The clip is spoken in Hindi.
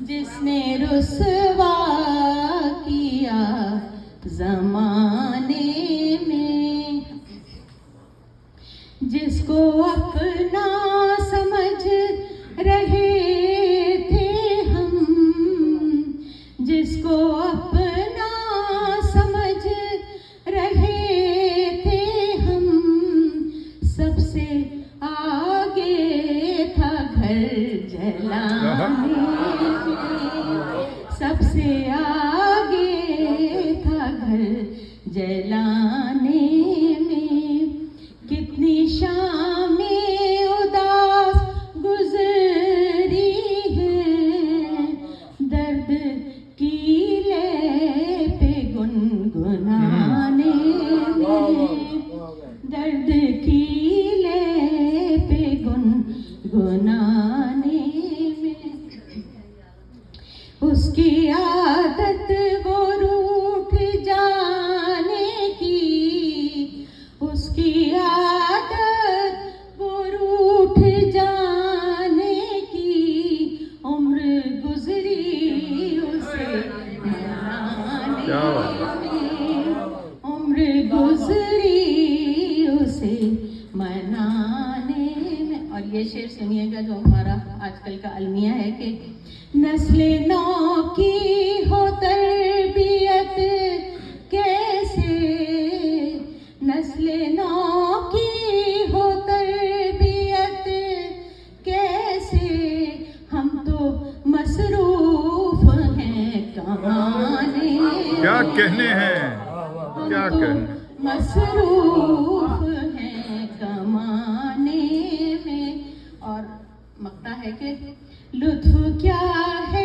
जिसने रुसवा किया जमाने में, जिसको अपना समझ रहे थे हम, जिसको अपना समझ रहे थे हम, सबसे आगे था घर जलाने में, सबसे आगे था घर जलाने में। कितनी शामें उदास गुजरी हैं, दर्द की ले पे गुनगुनाने में, दर्द की ले पे गुनगुनाने में। उसकी आदत वो रूठ जाने की, उसकी आदत वो रूठ जाने की, उम्र गुजरी उसे मनाने में, उम्र गुजरी उसे मनाने में। और ये शेर सुनिएगा जो हमारा आजकल का अलमिया है कि नस्ले नौ की हो तरबियत कैसे, नस्ले नौ की हो तरबियत कैसे, हम तो मसरूफ हैं कमाने में। क्या कहने हैं, क्या हम तो कहने, मसरूफ हैं कमाने में। और मकता है कि लुत्फ क्या है